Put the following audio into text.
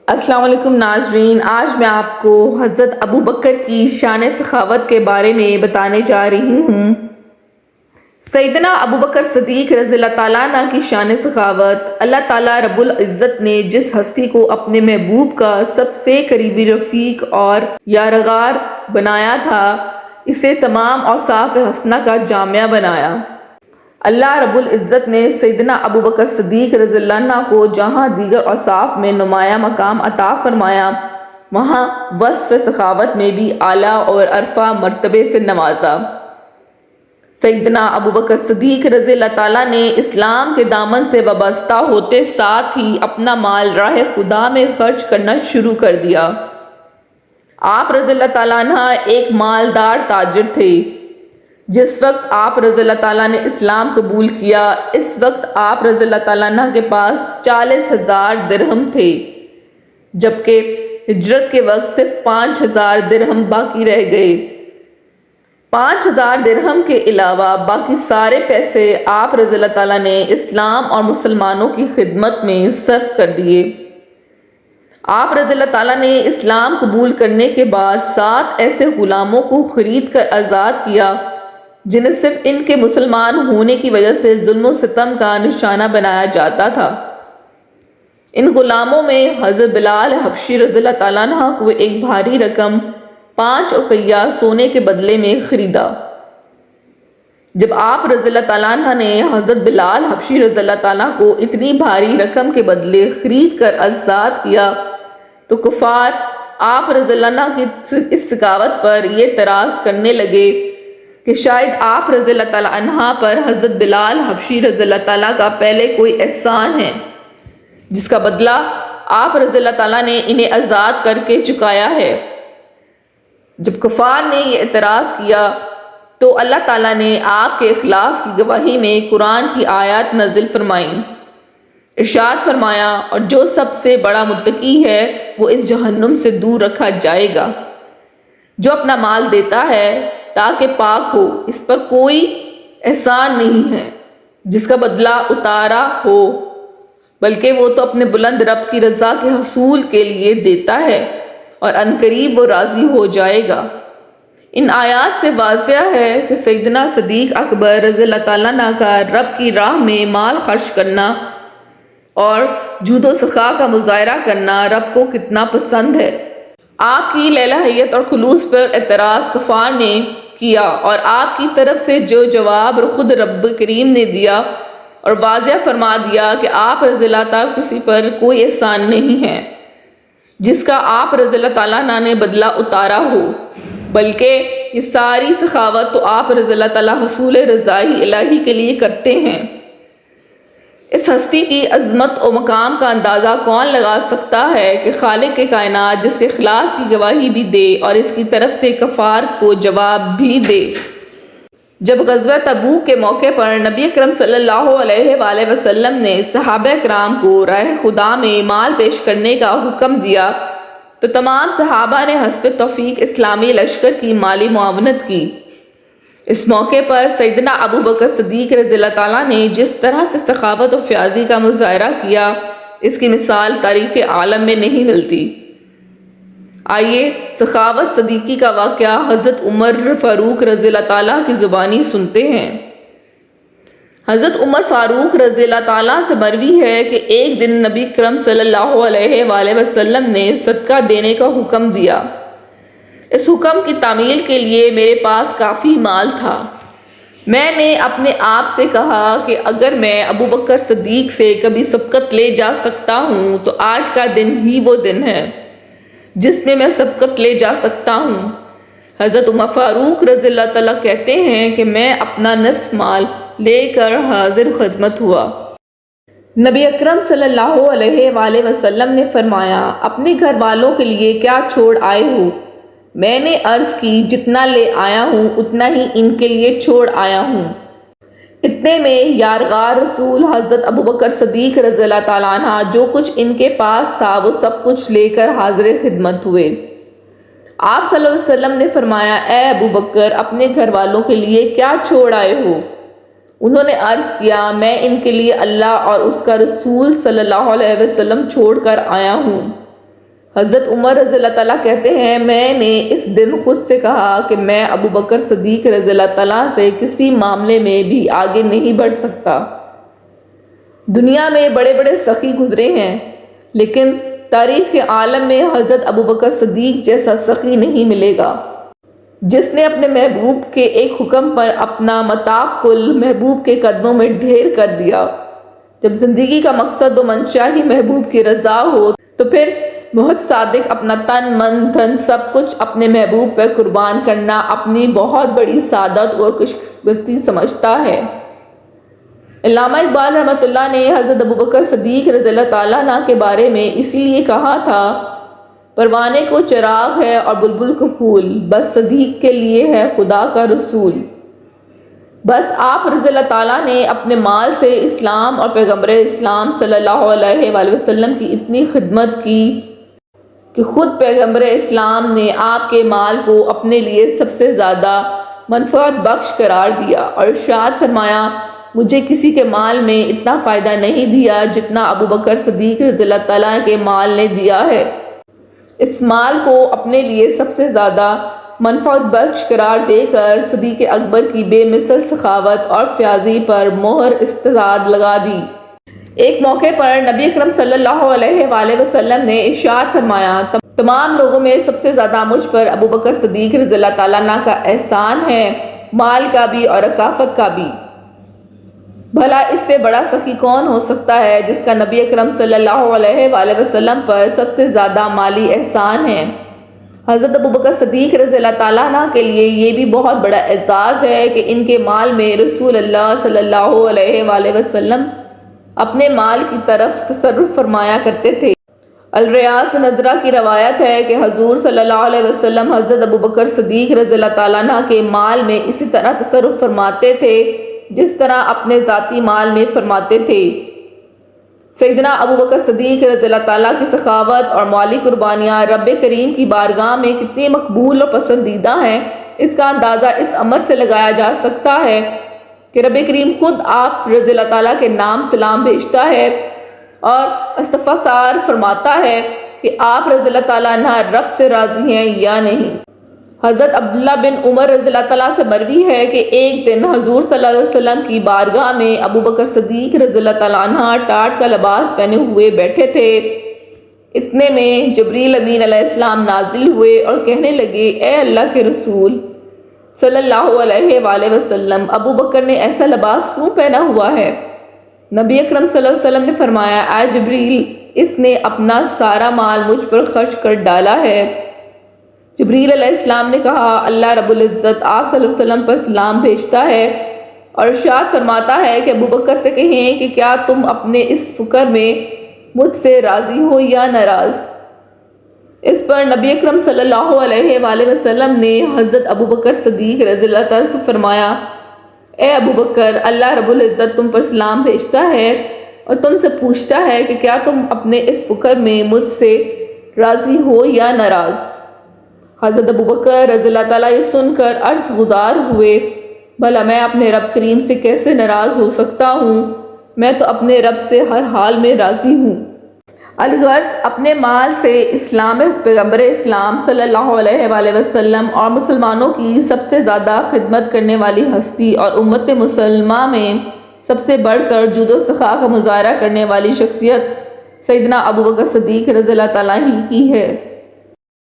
السلام علیکم ناظرین، آج میں آپ کو حضرت ابو بکر کی شان سخاوت کے بارے میں بتانے جا رہی ہوں۔ سیدنا ابو بکر صدیق رضی اللہ تعالیٰ عنہ کی شان سخاوت، اللہ تعالیٰ رب العزت نے جس ہستی کو اپنے محبوب کا سب سے قریبی رفیق اور یارغار بنایا تھا، اسے تمام اوصاف حسنہ کا جامعہ بنایا۔ اللہ رب العزت نے سیدنا ابو بکر صدیق رضی اللہ عنہ کو جہاں دیگر اوصاف میں نمایاں مقام عطا فرمایا، وہاں وصف سخاوت میں بھی اعلیٰ اور عرفہ مرتبے سے نوازا۔ سیدنا ابو بکر صدیق رضی اللہ تعالیٰ نے اسلام کے دامن سے وابستہ ہوتے ساتھ ہی اپنا مال راہ خدا میں خرچ کرنا شروع کر دیا۔ آپ رضی اللہ تعالیٰ عنہ ایک مالدار تاجر تھے۔ جس وقت آپ رضی اللہ تعالیٰ نے اسلام قبول کیا، اس وقت آپ رضی اللہ تعالیٰ عنہ کے پاس 40,000 درہم تھے، جبکہ ہجرت کے وقت صرف 5,000 درہم باقی رہ گئے۔ 5,000 درہم کے علاوہ باقی سارے پیسے آپ رضی اللہ تعالیٰ نے اسلام اور مسلمانوں کی خدمت میں صرف کر دیے۔ آپ رضی اللہ تعالیٰ نے اسلام قبول کرنے کے بعد 7 ایسے غلاموں کو خرید کر آزاد کیا جنہیں صرف ان کے مسلمان ہونے کی وجہ سے ظلم و ستم کا نشانہ بنایا جاتا تھا۔ ان غلاموں میں حضرت بلال حبشی رضی اللہ تعالیٰ عنہ کو ایک بھاری رقم 5 اوقیہ سونے کے بدلے میں خریدا۔ جب آپ رضی اللہ تعالیٰ عنہ نے حضرت بلال حبشی رضی اللہ تعالیٰ کو اتنی بھاری رقم کے بدلے خرید کر آزاد کیا تو کفار آپ رضی اللہ عنہ کی اس سخاوت پر یہ اعتراض کرنے لگے کہ شاید آپ رضی اللہ تعالیٰ عنہ پر حضرت بلال حبشی رضی اللہ تعالیٰ کا پہلے کوئی احسان ہے، جس کا بدلہ آپ رضی اللہ تعالیٰ نے انہیں آزاد کر کے چکایا ہے۔ جب کفار نے یہ اعتراض کیا تو اللہ تعالیٰ نے آپ کے اخلاص کی گواہی میں قرآن کی آیات نازل فرمائیں۔ ارشاد فرمایا، اور جو سب سے بڑا متقی ہے وہ اس جہنم سے دور رکھا جائے گا۔ جو اپنا مال دیتا ہے تاکہ پاک ہو، اس پر کوئی احسان نہیں ہے جس کا بدلہ اتارا ہو، بلکہ وہ تو اپنے بلند رب کی رضا کے حصول کے لیے دیتا ہے اور عنقریب وہ راضی ہو جائے گا۔ ان آیات سے واضح ہے کہ سیدنا صدیق اکبر رضی اللہ تعالیٰ عنہ کا رب کی راہ میں مال خرچ کرنا اور جود و سخا کا مظاہرہ کرنا رب کو کتنا پسند ہے۔ آپ کی للہیت اور خلوص پر اعتراض کفار نے کیا اور آپ کی طرف سے جو جواب خود رب کریم نے دیا اور واضح فرما دیا کہ آپ رضی اللہ تعالیٰ کسی پر کوئی احسان نہیں ہے جس کا آپ رضی اللہ تعالیٰ نے بدلہ اتارا ہو، بلکہ یہ ساری سخاوت تو آپ رضی اللہ تعالیٰ حصول رضائی الہی کے لیے کرتے ہیں۔ اس ہستی کی عظمت و مقام کا اندازہ کون لگا سکتا ہے کہ خالق کے کائنات جس کے اخلاص کی گواہی بھی دے اور اس کی طرف سے کفار کو جواب بھی دے۔ جب غزوہ تبوک کے موقع پر نبی اکرم صلی اللہ علیہ وآلہ وسلم نے صحابہ کرام کو راہ خدا میں مال پیش کرنے کا حکم دیا تو تمام صحابہ نے حسب توفیق اسلامی لشکر کی مالی معاونت کی۔ اس موقع پر سیدنا ابو بکر صدیق رضی اللہ تعالیٰ نے جس طرح سے سخاوت و فیاضی کا مظاہرہ کیا، اس کی مثال تاریخ عالم میں نہیں ملتی۔ آئیے سخاوت صدیقی کا واقعہ حضرت عمر فاروق رضی اللہ تعالیٰ کی زبانی سنتے ہیں۔ حضرت عمر فاروق رضی اللہ تعالیٰ سے مروی ہے کہ ایک دن نبی کرم صلی اللہ علیہ وآلہ وسلم نے صدقہ دینے کا حکم دیا۔ اس حکم کی تعمیل کے لیے میرے پاس کافی مال تھا۔ میں نے اپنے آپ سے کہا کہ اگر میں ابو بکر صدیق سے کبھی سبقت لے جا سکتا ہوں تو آج کا دن ہی وہ دن ہے جس میں میں سبقت لے جا سکتا ہوں۔ حضرت عمر فاروق رضی اللہ تعالیٰ کہتے ہیں کہ میں اپنا نصف مال لے کر حاضر خدمت ہوا۔ نبی اکرم صلی اللہ علیہ وآلہ وسلم نے فرمایا، اپنے گھر والوں کے لیے کیا چھوڑ آئے ہو؟ میں نے عرض کی، جتنا لے آیا ہوں اتنا ہی ان کے لیے چھوڑ آیا ہوں۔ اتنے میں یارغار رسول حضرت ابو بکر صدیق رضی اللہ تعالیٰ عنہ جو کچھ ان کے پاس تھا وہ سب کچھ لے کر حاضر خدمت ہوئے۔ آپ صلی اللہ علیہ وسلم نے فرمایا، اے ابو بکر، اپنے گھر والوں کے لیے کیا چھوڑ آئے ہو؟ انہوں نے عرض کیا، میں ان کے لیے اللہ اور اس کا رسول صلی اللہ علیہ وسلم چھوڑ کر آیا ہوں۔ حضرت عمر رضی اللہ تعالیٰ کہتے ہیں میں نے اس دن خود سے کہا کہ میں ابو بکر صدیق رضی اللہ تعالیٰ سے کسی معاملے میں بھی آگے نہیں بڑھ سکتا۔ دنیا میں بڑے بڑے سخی گزرے ہیں لیکن تاریخ عالم میں حضرت ابو بکر صدیق جیسا سخی نہیں ملے گا، جس نے اپنے محبوب کے ایک حکم پر اپنا متاع کل محبوب کے قدموں میں ڈھیر کر دیا۔ جب زندگی کا مقصد و منشا ہی محبوب کی رضا ہو تو پھر بہت صادق اپنا تن من دھن سب کچھ اپنے محبوب پر قربان کرنا اپنی بہت بڑی سعادت اور خوش قسمتی سمجھتا ہے۔ علامہ اقبال رحمۃ اللہ نے حضرت ابو بکر صدیق رضی اللہ تعالیٰ عنہ کے بارے میں اسی لیے کہا تھا، پروانے کو چراغ ہے اور بلبل کو پھول، بس صدیق کے لیے ہے خدا کا رسول۔ بس آپ رضی اللہ تعالیٰ نے اپنے مال سے اسلام اور پیغمبر اسلام صلی اللہ علیہ وآلہ وسلم کی اتنی خدمت کی کہ خود پیغمبر اسلام نے آپ کے مال کو اپنے لیے سب سے زیادہ منفعت بخش قرار دیا اور ارشاد فرمایا، مجھے کسی کے مال میں اتنا فائدہ نہیں دیا جتنا ابو بکر صدیق رضی اللہ تعالیٰ کے مال نے دیا ہے۔ اس مال کو اپنے لیے سب سے زیادہ منفعت بخش قرار دے کر صدیق اکبر کی بے مثل سخاوت اور فیاضی پر مہر استعداد لگا دی۔ ایک موقع پر نبی اکرم صلی اللہ علیہ وآلہ وسلم نے ارشاد فرمایا، تمام لوگوں میں سب سے زیادہ مجھ پر ابو بکر صدیق رضی اللہ تعالیٰ عنہ کا احسان ہے، مال کا بھی اور رکافت کا بھی۔ بھلا اس سے بڑا سخی کون ہو سکتا ہے جس کا نبی اکرم صلی اللہ علیہ وآلہ وسلم پر سب سے زیادہ مالی احسان ہے۔ حضرت ابو بکر صدیق رضی اللہ تعالیٰ عنہ کے لیے یہ بھی بہت بڑا اعزاز ہے کہ ان کے مال میں رسول اللہ صلی اللہ علیہ وآلہ وسلم اپنے مال کی طرف تصرف فرمایا کرتے تھے۔ الریاض نظرہ کی روایت ہے کہ حضور صلی اللہ علیہ وسلم حضرت ابو بکر صدیق رضی اللہ تعالیٰ عنہ کے مال میں اسی طرح تصرف فرماتے تھے جس طرح اپنے ذاتی مال میں فرماتے تھے۔ سیدنا ابو بکر صدیق رضی اللہ تعالیٰ کی سخاوت اور مالی قربانیاں رب کریم کی بارگاہ میں کتنی مقبول اور پسندیدہ ہیں، اس کا اندازہ اس امر سے لگایا جا سکتا ہے کہ رب کریم خود آپ رضی اللہ تعالیٰ کے نام سلام بھیجتا ہے اور استفسار فرماتا ہے کہ آپ رضی اللہ تعالیٰ عنہ رب سے راضی ہیں یا نہیں۔ حضرت عبداللہ بن عمر رضی اللہ تعالیٰ سے مروی ہے کہ ایک دن حضور صلی اللہ علیہ وسلم کی بارگاہ میں ابو بکر صدیق رضی اللہ تعالیٰ عنہ ٹاٹ کا لباس پہنے ہوئے بیٹھے تھے۔ اتنے میں جبریل امین علیہ السلام نازل ہوئے اور کہنے لگے، اے اللہ کے رسول صلی اللہ علیہ وآلہ وسلم، ابو بکر نے ایسا لباس کیوں پہنا ہوا ہے؟ نبی اکرم صلی اللہ علیہ وسلم نے فرمایا، اے جبریل، اس نے اپنا سارا مال مجھ پر خرچ کر ڈالا ہے۔ جبریل علیہ السلام نے کہا، اللہ رب العزت آپ صلی اللہ علیہ وسلم پر سلام بھیجتا ہے اور ارشاد فرماتا ہے کہ ابو بکر سے کہیں کہ کیا تم اپنے اس فقر میں مجھ سے راضی ہو یا ناراض؟ اس پر نبی اکرم صلی اللہ علیہ وآلہ وسلم نے حضرت ابو بکر صدیق رضی اللہ تعالیٰ سے فرمایا، اے ابو بکر، اللہ رب العزت تم پر سلام بھیجتا ہے اور تم سے پوچھتا ہے کہ کیا تم اپنے اس فقر میں مجھ سے راضی ہو یا ناراض؟ حضرت ابو بکر رضی اللہ تعالیٰ یہ سن کر عرض گزار ہوئے، بھلا میں اپنے رب کریم سے کیسے ناراض ہو سکتا ہوں؟ میں تو اپنے رب سے ہر حال میں راضی ہوں۔ الغرض اپنے مال سے اسلام پیغمبر اسلام صلی اللہ علیہ وآلہ وسلم اور مسلمانوں کی سب سے زیادہ خدمت کرنے والی ہستی اور امت مسلمہ میں سب سے بڑھ کر جود و سخا کا مظاہرہ کرنے والی شخصیت سیدنا ابو بکر صدیق رضی اللہ تعالیٰ ہی کی ہے۔